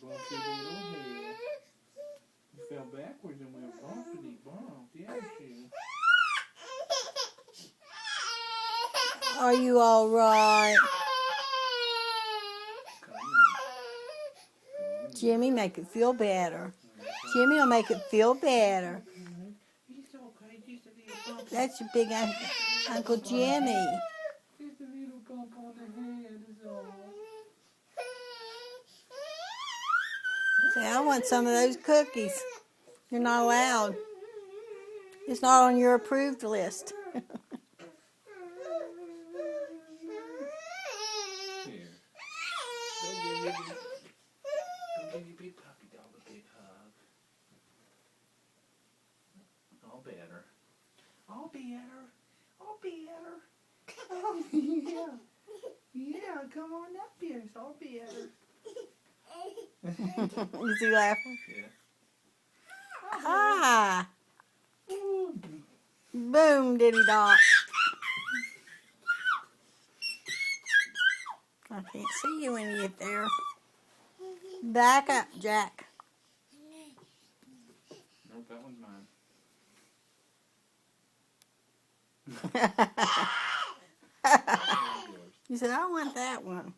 bumped your little head. You fell backwards and went bumpity bump, didn't you? Are you all right? Jimmy, make it feel better. Jimmy will make it feel better. It's okay, just a little bump. That's your big Uncle Jimmy. Just a little bump on the head is all. Say, I want some of those cookies. You're not allowed. It's not on your approved list. Here. Go give your big puppy dog a big hug. All better. All better. All better. Oh, yeah. Yeah, come on up here. It's all better. Is he laughing? Yeah. Ah! Ooh. Boom, diddy dot. I can't see you when you get there. Back up, Jack. Nope, that one's mine. You said, I want that one.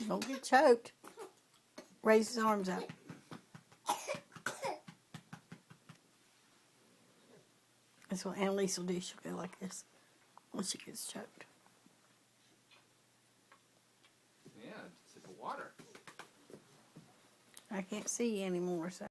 Don't get choked. Raise his arms up. That's what Annalise will do. She'll go like this when she gets choked. Yeah, sip of water. I can't see you anymore, so.